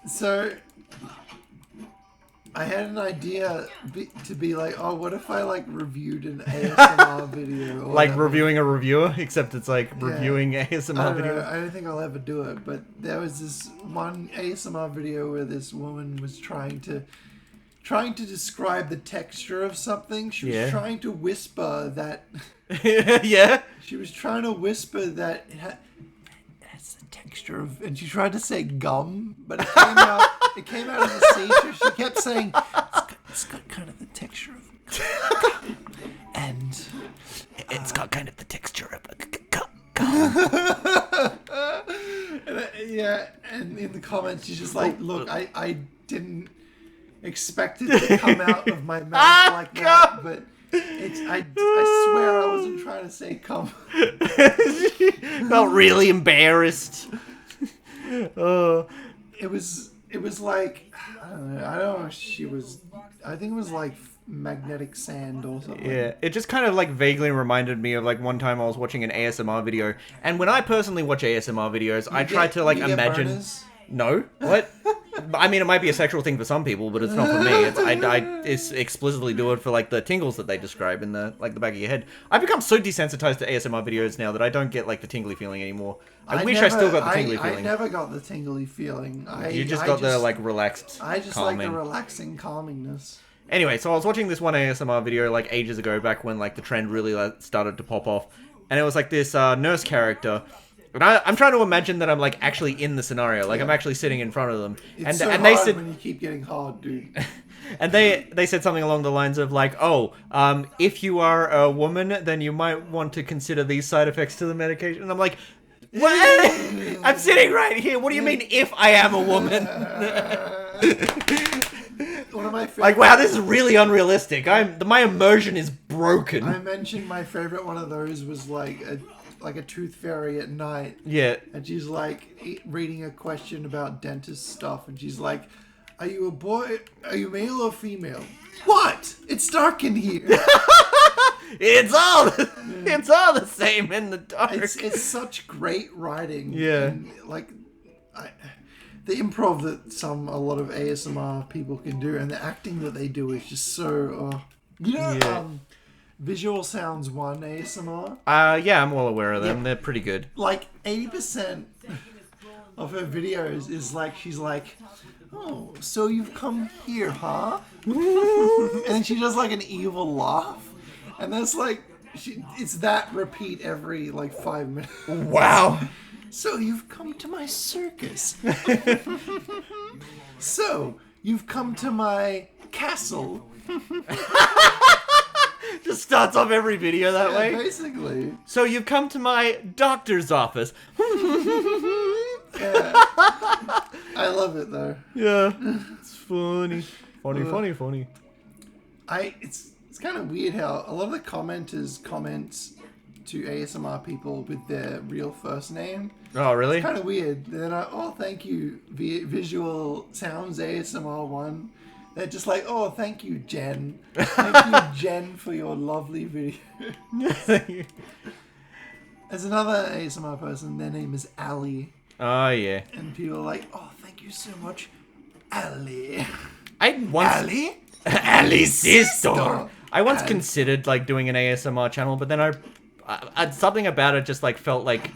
So I had an idea to be like, oh, what if I like reviewed an ASMR video? Or Like whatever. reviewing a reviewer, except it's like reviewing ASMR video. I don't think I'll ever do it, but there was this one ASMR video where this woman was trying to describe the texture of something. She was trying to whisper that. Yeah. She was trying to whisper that it has the texture of, and she tried to say gum, but it came out. It came out of the seizure. She kept saying, it's got kind of the texture of gum. And It's got kind of the texture of a yeah, and in the comments, she's just like, look, I didn't expect it to come out of my mouth like that, but I swear I wasn't trying to say cum. Felt really embarrassed. It was like, I don't know if she was, I think it was like magnetic sand or something. Yeah, it just kind of like vaguely reminded me of like one time I was watching an ASMR video, and when I personally watch ASMR videos, I try to like imagine. Burners? No, what? I mean, it might be a sexual thing for some people, but it's not for me. It's explicitly do it for like the tingles that they describe in the like the back of your head. I've become so desensitized to ASMR videos now that I don't get like the tingly feeling anymore. I wish I still got the tingly feeling. I never got the tingly feeling. You just got the like relaxed. I just calming. like the relaxing calmingness. Anyway, so I was watching this one ASMR video like ages ago, back when like the trend really like, started to pop off, and it was like this nurse character. And I'm trying to imagine that I'm like actually in the scenario, like I'm actually sitting in front of them, It's and so they hard said, when you keep getting hard, dude. and they said something along the lines of like, oh, if you are a woman, then you might want to consider these side effects to the medication. And I'm like, what? I'm sitting right here. What do you mean if I am a woman? One of my favorite, Like, wow, this is really unrealistic. My immersion is broken. I mentioned my favorite one of those was like a tooth fairy at night. Yeah. And she's like reading a question about dentist stuff, and she's like, "Are you a boy? Are you male or female?" What? It's dark in here. It's all the same in the dark. It's such great writing. Yeah. And, like, the improv that a lot of ASMR people can do, and the acting that they do is just so. Visual Sounds 1 ASMR. Yeah, I'm well aware of them. Yeah. They're pretty good. Like 80% of her videos is like she's like, "Oh, so you've come here, huh?" And then she does like an evil laugh, and that's like it's that repeat every like 5 minutes. Wow. So you've come to my circus. So you've come to my castle. Just starts off every video that way. Basically. So you've come to my doctor's office. Yeah. I love it though. Yeah. It's funny. Funny. It's kind of weird how a lot of the commenters comment to ASMR people with their real first name. Oh, really? It's kind of weird. They're like, "Oh, thank you, Visual Sounds ASMR 1." They're just like, "Oh, thank you, Jen. Thank you, Jen, for your lovely video." There's another ASMR person. Their name is Ali. Oh, yeah. And people are like, "Oh, thank you so much, Ali." Ali? Ali's sister. I once considered like doing an ASMR channel, but then I something about it just like felt like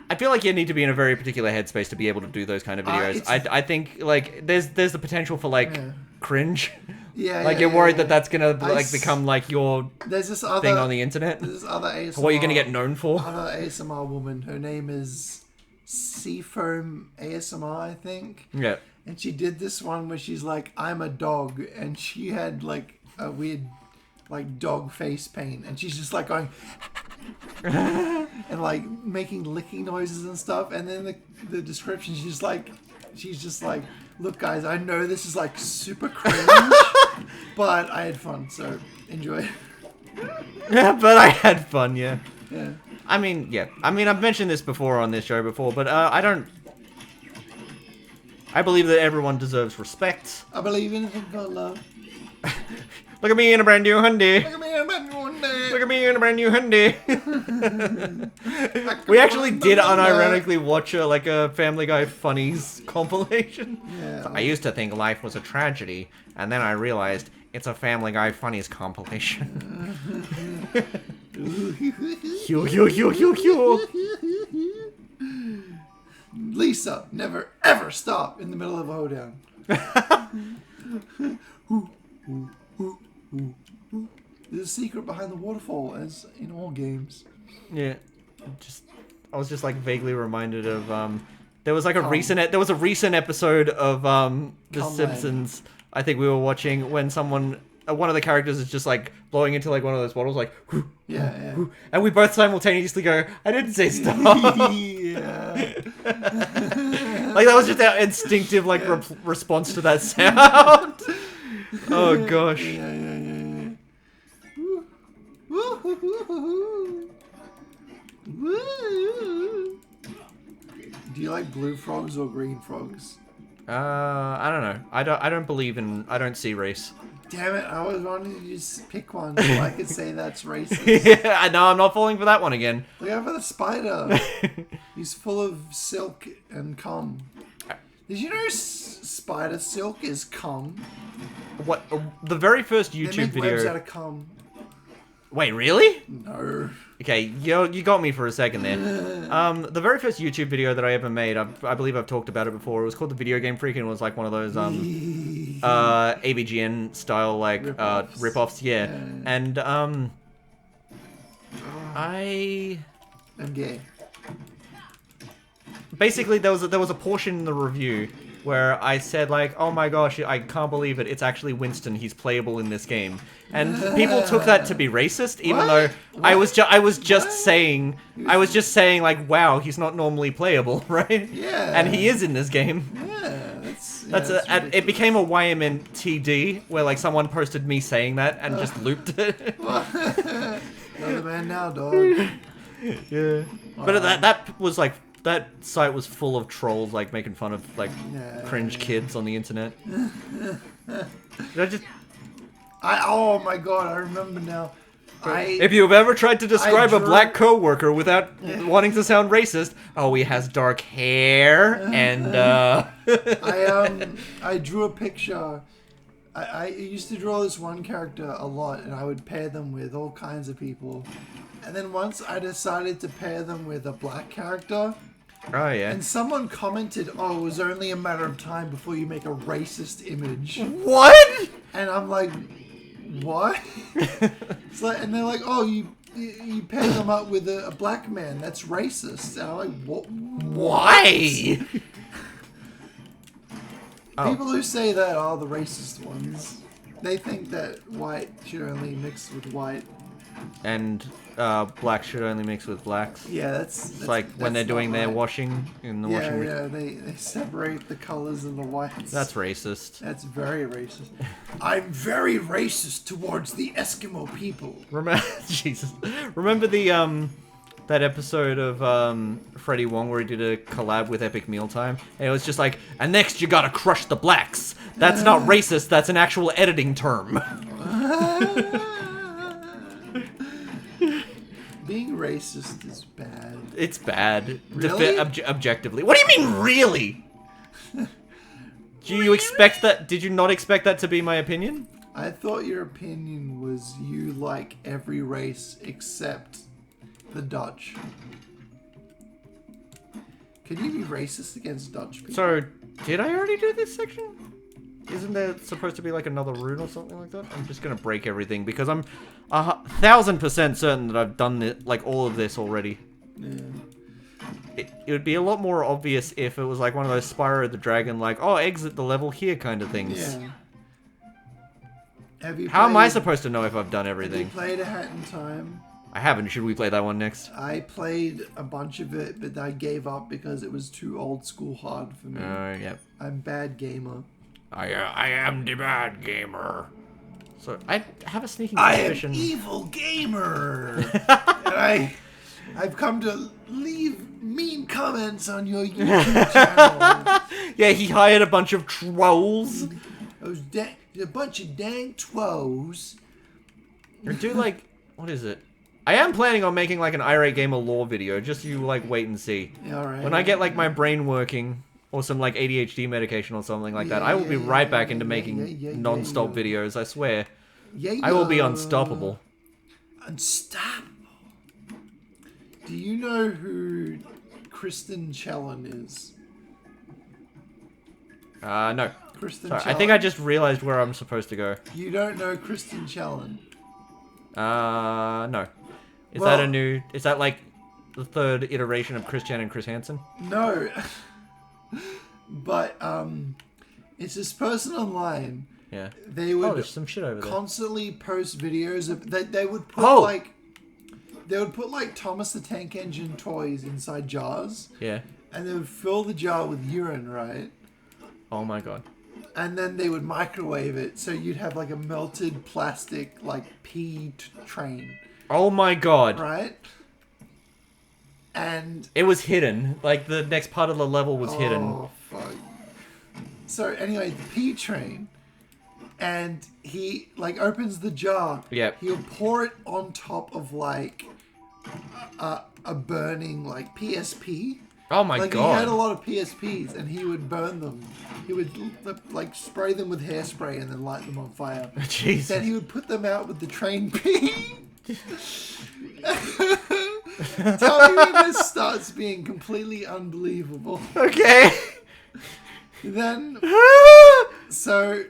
I feel like you need to be in a very particular headspace to be able to do those kind of videos. I think like there's the potential for like cringe. Yeah, like you're worried that that's gonna like become like your there's this other thing on the internet. There's this other ASMR. What you're gonna get known for? Another ASMR woman. Her name is Seafoam ASMR, I think. Yeah. And she did this one where she's like, "I'm a dog," and she had like a weird like dog face paint, and she's just like going and like making licking noises and stuff. And then the description, she's just like, "Look, guys, I know this is like super cringe, but I had fun, so enjoy." Yeah, but I had fun. Yeah. Yeah. I mean, I've mentioned this before on this show before, but I believe that everyone deserves respect. I believe in a thing called love. Look at me in a brand new Hyundai. Look at me, I'm at one day. Look at me in a brand new Hyundai. We actually did unironically watch a Family Guy Funnies compilation. Yeah. I used to think life was a tragedy, and then I realized it's a Family Guy Funnies compilation. Hugh, Hugh, Hugh, Hugh, Hugh. Lisa, never ever stop in the middle of a hoedown. There's a secret behind the waterfall, as in all games. Yeah, I was just like vaguely reminded of there was a recent episode of The Simpsons. I think we were watching when someone one of the characters is just like blowing into like one of those bottles, like Yeah. and we both simultaneously go, "I didn't say stop." Yeah. Like that was just our instinctive response to that sound. Oh gosh. Yeah. Do you like blue frogs or green frogs? I don't know. I don't see race. Damn it, I always wanted you to just pick one so I could say that's racist. Yeah, I know, I'm not falling for that one again. Look out for the spider. He's full of silk and cum. Did you know spider silk is cum? What? The very first They YouTube make webs out video... of cum. Wait, really? No. Okay, you got me for a second there. The very first YouTube video that I ever made, I believe I've talked about it before. It was called The Video Game Freak, and it was like one of those AVGN style rip-offs. Yeah. And I'm gay. basically there was a portion in the review where I said like, "Oh my gosh, I can't believe it! It's actually Winston. He's playable in this game." And people took that to be racist, even though I was just saying like, "Wow, he's not normally playable, right?" Yeah. And he is in this game. Yeah, It became a YMNTD where like someone posted me saying that and just looped it. Another man now, dog. Yeah. But that was like. That site was full of trolls, like, making fun of, like, cringe kids on the internet. Oh my god, I remember now. If you've ever tried to describe a black coworker without wanting to sound racist, oh, he has dark hair, and, I drew a picture. I used to draw this one character a lot, and I would pair them with all kinds of people. And then once I decided to pair them with a black character. Oh, yeah. And someone commented, "Oh, it was only a matter of time before you make a racist image." What? And I'm like, what? It's like, and they're like, "Oh, you pair them up with a black man. That's racist." And I'm like, what? Why? People who say that are the racist ones. They think that white should only mix with white. And black should only mix with blacks. Yeah, that's like when they're doing their washing in the washing machine. Yeah, they separate the colors and the whites. That's racist. That's very racist. I'm very racist towards the Eskimo people. Jesus. Remember the that episode of Freddie Wong where he did a collab with Epic Mealtime? And it was just like, and next you gotta crush the blacks. That's not racist, that's an actual editing term. Being racist is bad. It's bad. Really? Objectively. What do you mean, really? Do you expect that? Did you not expect that to be my opinion? I thought your opinion was you like every race except the Dutch. Can you be racist against Dutch people? So, did I already do this section? Isn't there supposed to be like another rune or something like that? I'm just gonna break everything because I'm 1000% certain that I've done it, like all of this already. Yeah. It would be a lot more obvious if it was like one of those Spyro the Dragon, like, oh, exit the level here kind of things. Yeah. How am I supposed to know if I've done everything? Have you played A Hat in Time? I haven't. Should we play that one next? I played a bunch of it, but I gave up because it was too old school hard for me. Yep. I'm bad gamer. I am the bad gamer. So I have a sneaking suspicion. I am evil gamer. And I've come to leave mean comments on your YouTube channel. Yeah, he hired a bunch of trolls. Those a bunch of dang trolls. Or do like, what is it? I am planning on making like an irate gamer lore video. Just you like wait and see. Yeah, all right. When I get like my brain working or some like ADHD medication or something like that, I will be right back into making non-stop videos. I swear. I will be unstoppable. Unstoppable. Do you know who Kristen Chelon is? No. Kristen Sorry, Chelon? I think I just realized where I'm supposed to go. You don't know Kristen Chelon? No. Is that a new... Is that like the third iteration of Chris Chan and Chris Hansen? No. But, it's this person online. Yeah. They would there's some shit over there. constantly post videos of... They would put, like... They would put, like, Thomas the Tank Engine toys inside jars. Yeah. And they would fill the jar with urine, right? Oh my god. And then they would microwave it, so you'd have, like, a melted plastic, like, pee train. Oh my god. Right? And... It was hidden. Like, the next part of the level was hidden. Oh, fuck. So, anyway, the pee train... And he, like, opens the jar. Yep. He'll pour it on top of, like... a burning, like, PSP. Oh my like, god. He had a lot of PSPs, and he would burn them. He would, like, spray them with hairspray and then light them on fire. Jesus. Then he would put them out with the train pee. Tell me when this starts being completely unbelievable. Okay. Then... So...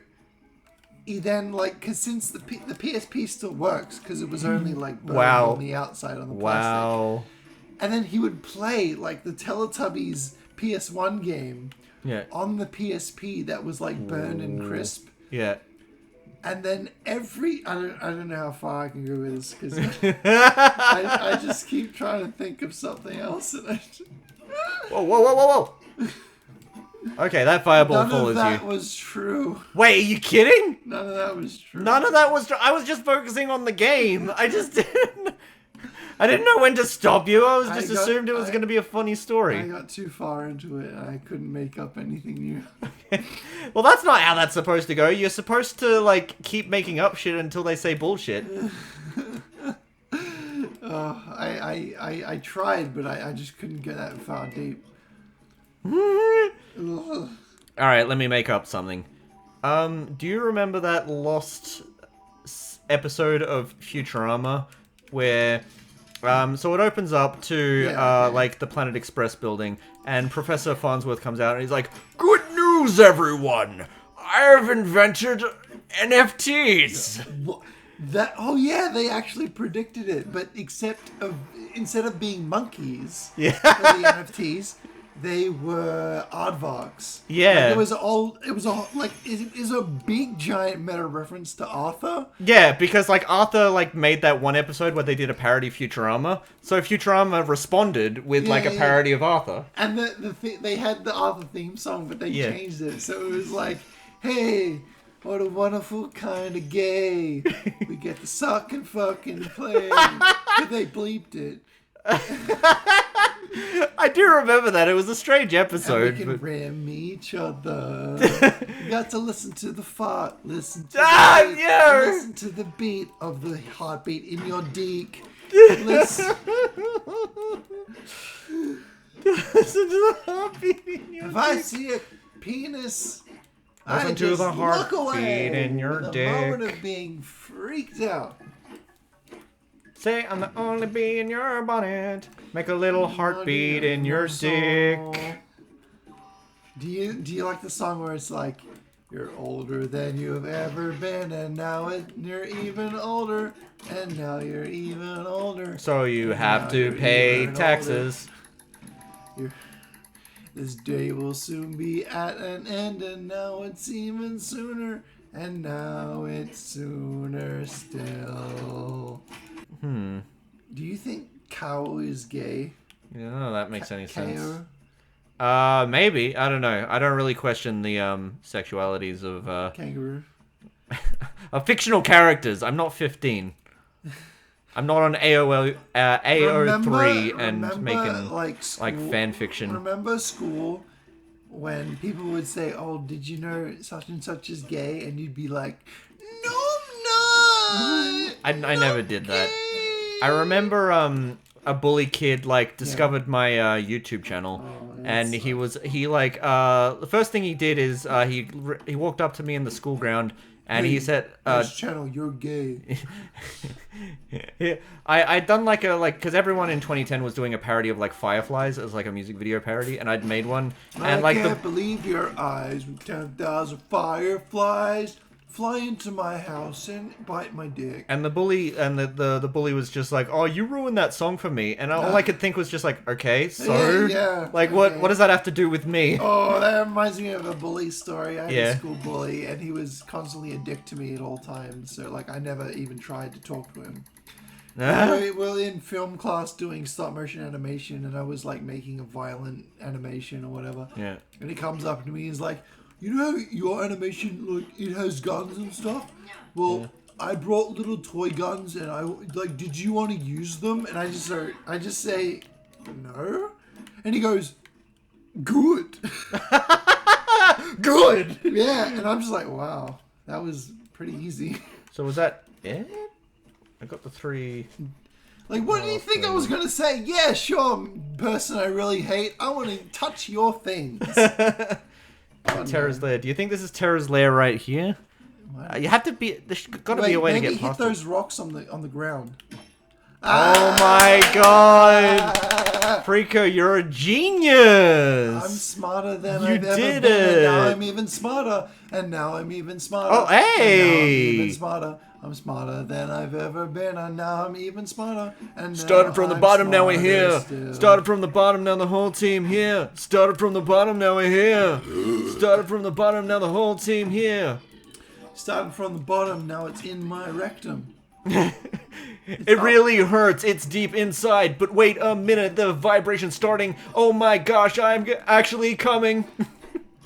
He then, like, because since the PSP still works, because it was only, like, burned on the outside on the plastic. Wow. And then he would play, like, the Teletubbies PS1 game on the PSP that was, like, burned and crisp. Yeah. And then I don't know how far I can go with this, because I just keep trying to think of something else. And Whoa. Okay, that fireball None follows of that you. was true. Wait, are you kidding? None of that was true. None of that was true. I was just focusing on the game. I didn't know when to stop you. I was just assumed it was going to be a funny story. I got too far into it, and I couldn't make up anything new. Well, that's not how that's supposed to go. You're supposed to, like, keep making up shit until they say bullshit. I tried, but I just couldn't get that far deep. Alright, let me make up something. Do you remember that lost episode of Futurama where so it opens up to like the Planet Express building, and Professor Farnsworth comes out and he's like, "Good news, everyone! I've invented NFTs." They actually predicted it, but instead of being monkeys for the NFTs, they were aardvarks. Yeah. Like, it was a big giant meta reference to Arthur. Yeah, because like Arthur like made that one episode where they did a parody of Futurama. So Futurama responded with like a parody of Arthur. And they had the Arthur theme song, but they changed it. So it was like, hey, what a wonderful kind of gay. We get to suck and fuck and play. But they bleeped it. I do remember that. It was a strange episode. And we can ram each other. You got to listen to the fart. Listen to listen to the beat of the heartbeat in your dick. Listen to the heartbeat in your dick. If I see a penis, listen I to just the look heartbeat away in your with dick. a moment of being freaked out. Say I'm the only bee in your bonnet. Make a little heartbeat in your dick. Do you like the song where it's like, you're older than you've ever been, and now you're even older, and now you're even older. So you have to pay taxes. This day will soon be at an end, and now it's even sooner, and now it's sooner still. Do you think Kao is gay? Yeah, that makes any sense. Kao? Maybe. I don't know. I don't really question the sexualities of Kangaroo. of fictional characters. I'm not 15. I'm not on AO3 and making like fan fiction. Remember school when people would say, "Oh, did you know such and such is gay?" and you'd be like, "No, I'm not. I never did that. I remember a bully kid like discovered my YouTube channel, and he like the first thing he did is he walked up to me in the school ground and he said, "This channel, you're gay." Yeah, I'd done like because everyone in 2010 was doing a parody of like Fireflies as like a music video parody, and I'd made one, and I can't believe your eyes with 10,000 fireflies fly into my house and bite my dick. And the bully and the bully was just like, "Oh, you ruined that song for me," and all I could think was just like, "Okay, so like what does that have to do with me?" Oh, that reminds me of a bully story. I had Yeah. a school bully, and he was constantly a dick to me at all times. So like, I never even tried to talk to him. We were in film class doing stop motion animation, and I was like making a violent animation or whatever. Yeah. And he comes up to me and he's like, "You know how your animation, like, it has guns and stuff? Well, I brought little toy guns, and I like, did you want to use them?" And I just say, "No." And he goes, "Good." Good. Yeah, and I'm just like, wow, that was pretty easy. So was that it? I got the 3. Like, what do you think I was gonna say? Yeah, sure, person I really hate. I want to touch your things. Terror's Lair. Do you think this is Terror's Lair right here? You have to be. There's got to be a way to get maybe past hit those rocks on the ground. Oh my god! Freako, you're a genius! I'm smarter than You I've ever did been, it. and now I'm even smarter, and now I'm even smarter. Oh, hey! And now I'm even smarter. I'm smarter than I've ever been, and now I'm even smarter. And now Started from the I'm bottom, now we're here. still. Started from the bottom, now the whole team here. Started from the bottom, now we're here. Started from the bottom, now the whole team here. Starting from the bottom, now it's in my rectum. It really hurts. It's deep inside. But wait a minute, the vibration's starting. Oh my gosh, I'm actually coming.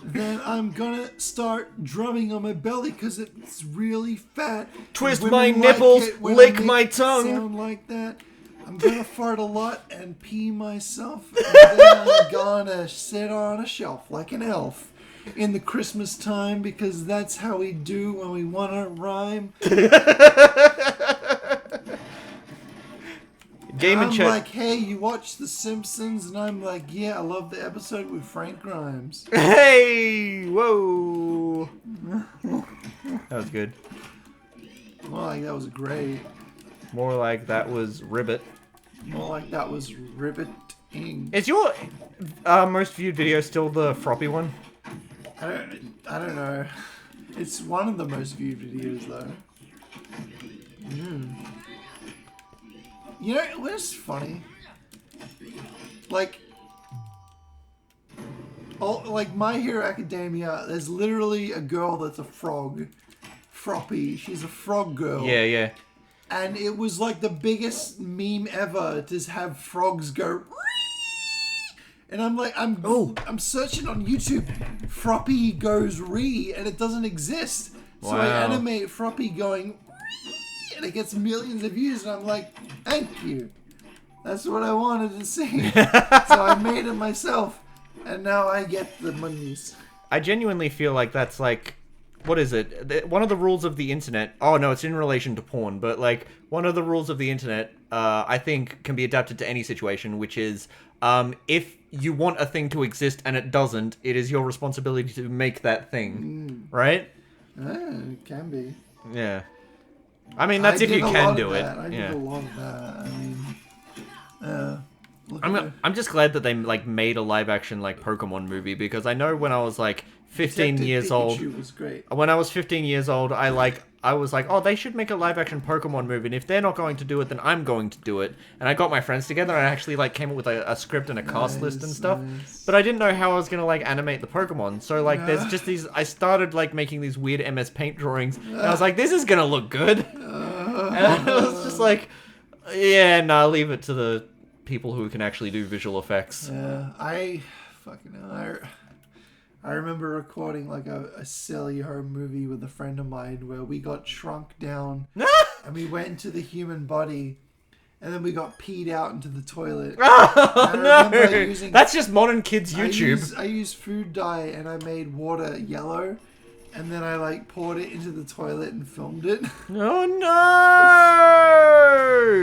Then I'm gonna start drumming on my belly because it's really fat. Twist Women my like nipples, it when lick I my make tongue. Sound like that. I'm gonna fart a lot and pee myself, and then I'm gonna sit on a shelf like an elf in the Christmas time because that's how we do when we wanna rhyme. I'm like, "Hey, you watch The Simpsons?" And I'm like, "Yeah, I love the episode with Frank Grimes." Hey! Whoa! That was good. More like that was great. More like that was ribbit. More like that was riveting. Is your most viewed video still the Froppy one? I don't know. It's one of the most viewed videos though. You know what's funny? Like My Hero Academia, there's literally a girl that's a frog. Froppy. She's a frog girl. Yeah, yeah. And it was like the biggest meme ever to have frogs go. Wee! And I'm like, I'm searching on YouTube. Froppy goes ree, and it doesn't exist. So I animate Froppy going ree, and it gets millions of views. And I'm like, thank you. That's what I wanted to see. So I made it myself, and now I get the monies. I genuinely feel like that's like, what is it? One of the rules of the internet. Oh no, it's in relation to porn, but like one of the rules of the internet, I think, can be adapted to any situation, which is, if you want a thing to exist and it doesn't, it is your responsibility to make that thing, right? It can be. Yeah. I mean, that's if you can do it. I did a lot of that. I mean, I'm just glad that they like made a live action like Pokemon movie, because I know when I was like 15 years old, Pikachu was great. When I was 15 years old, I was like, oh, they should make a live action Pokemon movie, and if they're not going to do it, then I'm going to do it. And I got my friends together, and I actually like came up with a script and a cast list and stuff. Nice. But I didn't know how I was gonna like animate the Pokemon. So like, there's just these. I started like making these weird MS Paint drawings, and I was like, this is gonna look good. And I was just like, yeah, nah, leave it to the people who can actually do visual effects. Yeah, I remember recording like a silly home movie with a friend of mine where we got shrunk down and we went into the human body and then we got peed out into the toilet. Oh no! That's just modern kids YouTube. I used food dye and I made water yellow and then I like poured it into the toilet and filmed it. Oh no!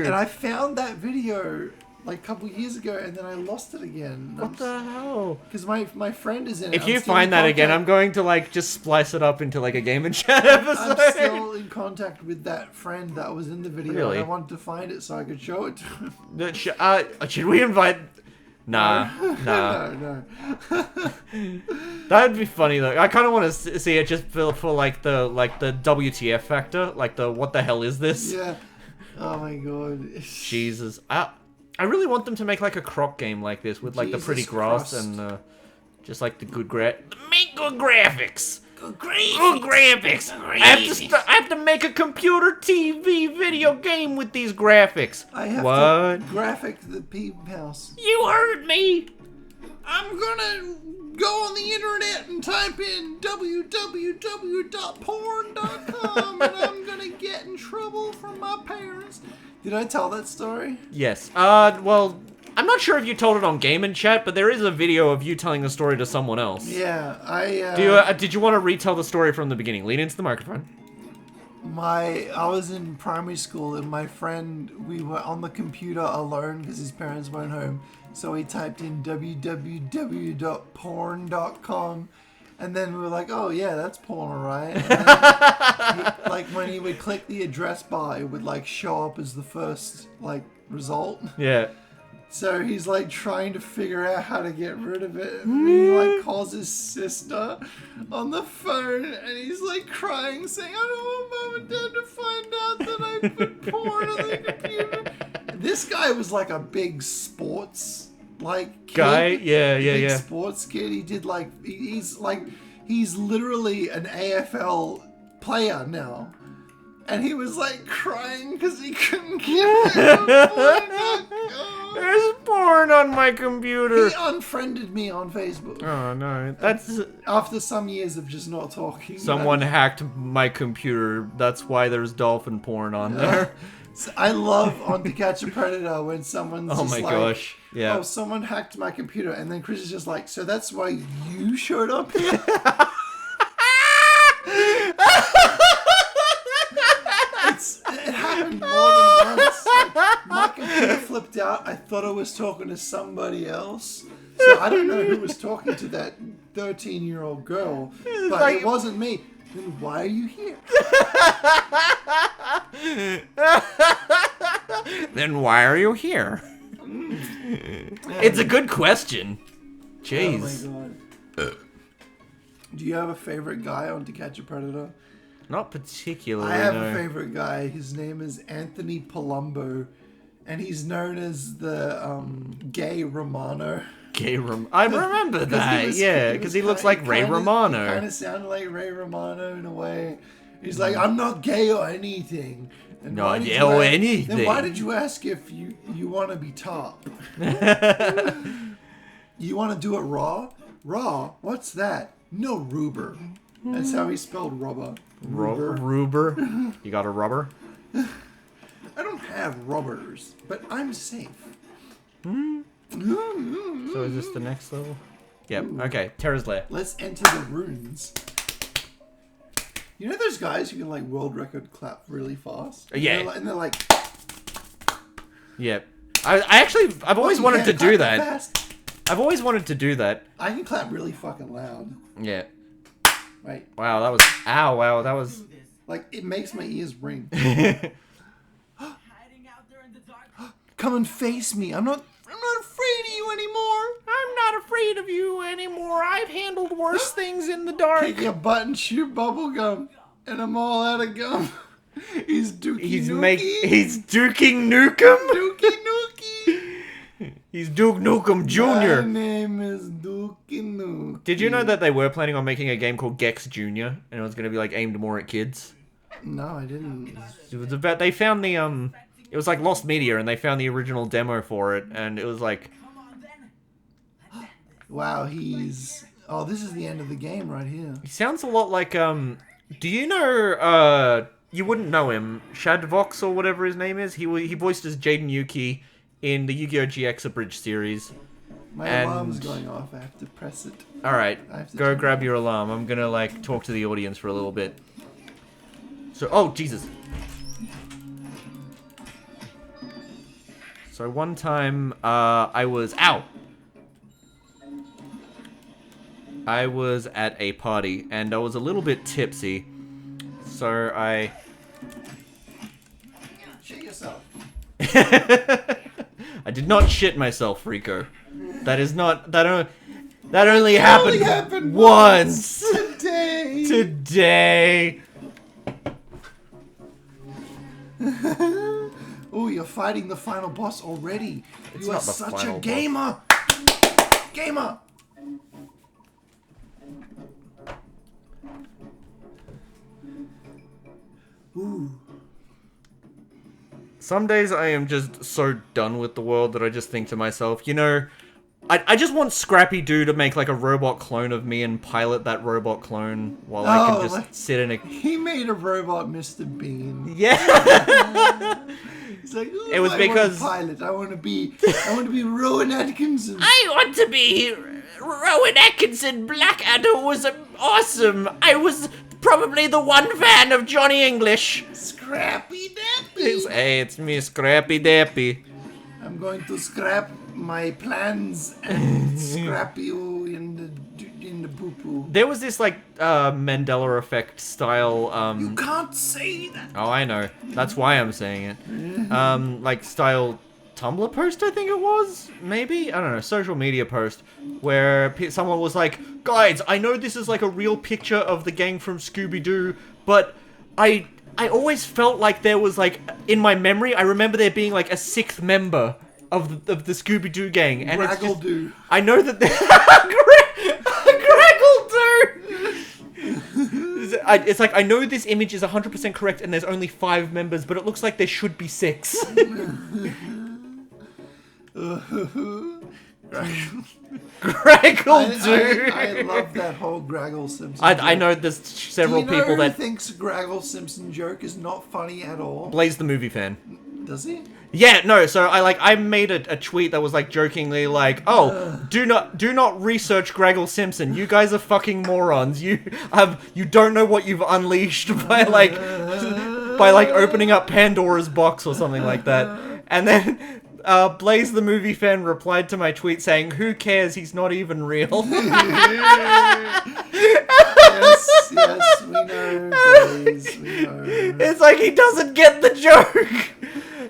And I found that video like a couple years ago, and then I lost it again. What the hell? Because my friend is in it. If you find that again, I'm going to like just splice it up into like a Game and Chat episode. I'm still in contact with that friend that was in the video. Really? And I wanted to find it so I could show it to him. Should we invite? Nah. No. That'd be funny though. I kind of want to see it just for like the WTF factor, like the what the hell is this? Yeah. Oh my god. Jesus. I really want them to make like a croc game like this with like the pretty grass and just like the good make good graphics. Good graphics. I have to make a computer TV video game with these graphics. I have what? to graphic the peep house. You heard me. I'm gonna go on the internet and type in www.porn.com and I'm gonna get in trouble from my parents. Did I tell that story? Yes. Well, I'm not sure if you told it on Game and Chat, but there is a video of you telling the story to someone else. Yeah, did you want to retell the story from the beginning? Lean into the microphone. I was in primary school and my friend, we were on the computer alone because his parents weren't home. So he typed in www.porn.com and then we were like, oh yeah, that's porn, right? And then like when he would click the address bar, it would like show up as the first like result. Yeah. So he's like trying to figure out how to get rid of it. And he like calls his sister on the phone and he's like crying saying, I don't want mom and dad to find out that I put porn on the computer. This guy was like a big sports like kid. Guy? Yeah. Sports kid. He did like, he's literally an AFL player now. And he was like crying because he couldn't get rid of porn. There's porn on my computer. He unfriended me on Facebook. Oh no, that's after some years of just not talking. Someone hacked my computer. That's why there's dolphin porn on there. So I love on To Catch a Predator when someone's oh just my like, gosh, yeah. Oh, someone hacked my computer, and then Chris is just like, so that's why you showed up here. It happened more than once. Like, my computer flipped out. I thought I was talking to somebody else. So I don't know who was talking to that 13-year-old girl. But like, it wasn't me. Then why are you here? Then why are you here? It's a good question. Jeez. Oh my god. Do you have a favorite guy on To Catch a Predator? Not particularly. I have no. a favorite guy. His name is Anthony Palumbo, and he's known as the gay Romano. I remember that. Yeah, because he looks like Ray Romano. He kind of sounded like Ray Romano in a way. He's like, I'm not gay or anything. And not gay or anything. Then why did you ask if you want to be top? You want to do it raw? Raw? What's that? No, rubber. That's how he spelled rubber. Rubber. You got a rubber? I don't have rubbers, but I'm safe. So is this the next level? Yep. Okay. Terra's Lair. Let's enter the runes. You know those guys who can like world record clap really fast? Yeah. And they're like... Yep. I've always wanted to do that. Fast? I've always wanted to do that. I can clap really fucking loud. Yeah. Right. Wow, that was... Ow, wow, that was... Like, it makes my ears ring. Come and face me. I'm not afraid of you anymore. I'm not afraid of you anymore. I've handled worse things in the dark. Take a button, shoot bubble gum, and I'm all out of gum. He's Dookie He's Nookie. Duking Nukem? Dookie Nookie. He's Duke Nukem Jr. My name is Dookie Nookie. Did you know that they were planning on making a game called Gex Jr. and it was going to be like aimed more at kids? No, I didn't. It was about they found the it was like lost media and they found the original demo for it and it was like Wow, he's... Oh, this is the end of the game right here. he sounds a lot like do you know you wouldn't know him, Shadvox or whatever his name is. He voiced as Jaden Yuki in the Yu-Gi-Oh! GX Abridged series. My alarm's going off. I have to press it. All right, I have to go grab your alarm. I'm gonna like talk to the audience for a little bit. So, oh Jesus. So one time, I was at a party and I was a little bit tipsy, so I. Shit yourself. I did not shit myself, Freako. That is not that only happened once. Today. Today. Oh, you're fighting the final boss already. It's You are not the such final a gamer. Gamer. Ooh. Some days I am just so done with the world that I just think to myself, you know, I just want Scrappy Doo to make like a robot clone of me and pilot that robot clone while I can just sit in a... He made a robot Mr. Bean. Yeah. He's like, ooh, It was because... I want to be Rowan Atkinson. I want to be Rowan Atkinson. Blackadder was awesome. I was probably the one fan of Johnny English. Scrappy Dappy. Hey, it's me, Scrappy Dappy. I'm going to scrap my plans and scrap you in the poo-poo. There was this like Mandela effect style You can't say that. Oh, I know. That's why I'm saying it. Like style Tumblr post, I think it was? Maybe? I don't know. Social media post where someone was like, guys, I know this is like a real picture of the gang from Scooby-Doo, but I always felt like there was like, in my memory, I remember there being like a sixth member of the Scooby-Doo gang. And it's just, I know that Graggle-Doo! It's like, I know this image is 100% correct and there's only 5 members, but it looks like there should be 6. Graggle-Doo! I love that whole Graggle Simpson I know there's several people that thinks Graggle Simpson joke is not funny at all. Blaze the movie fan. Does he? Yeah, no, so I made a tweet that was like jokingly like, oh, do not research Graggle Simpson. You guys are fucking morons. You don't know what you've unleashed by like opening up Pandora's box or something like that. And then Blaze the movie fan replied to my tweet saying, who cares, he's not even real. Yes, we know, Blaze, we know. It's like he doesn't get the joke.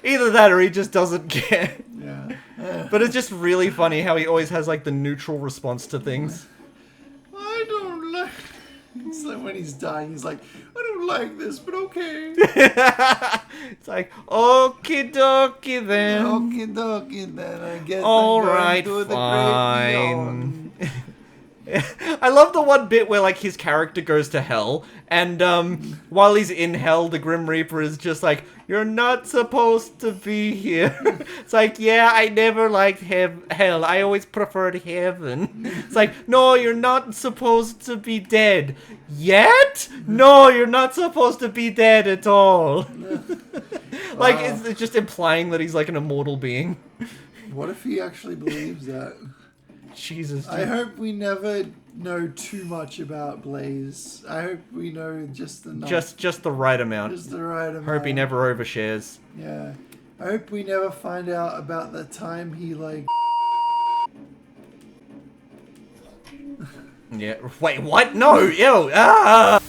Either that or he just doesn't care. Yeah. But it's just really funny how he always has like the neutral response to things. I don't like... It's like when he's dying, he's like, I don't like this, but okay. It's like, okie dokie then. Okie dokie then, I guess Alright, fine. I love the one bit where like his character goes to hell, and while he's in hell, the Grim Reaper is just like, you're not supposed to be here. It's like, yeah, I never liked hell. I always preferred heaven. It's like, no, you're not supposed to be dead. Yet? No, you're not supposed to be dead at all. Like, it's just implying that he's like an immortal being. What if he actually believes that? Jesus. Dude. I hope we never know too much about Blaze. I hope we know just enough. Just the right amount. Just the right amount. Hope he never overshares. Yeah. I hope we never find out about the time he like... Yeah. Wait, what? No! Ew! Ah!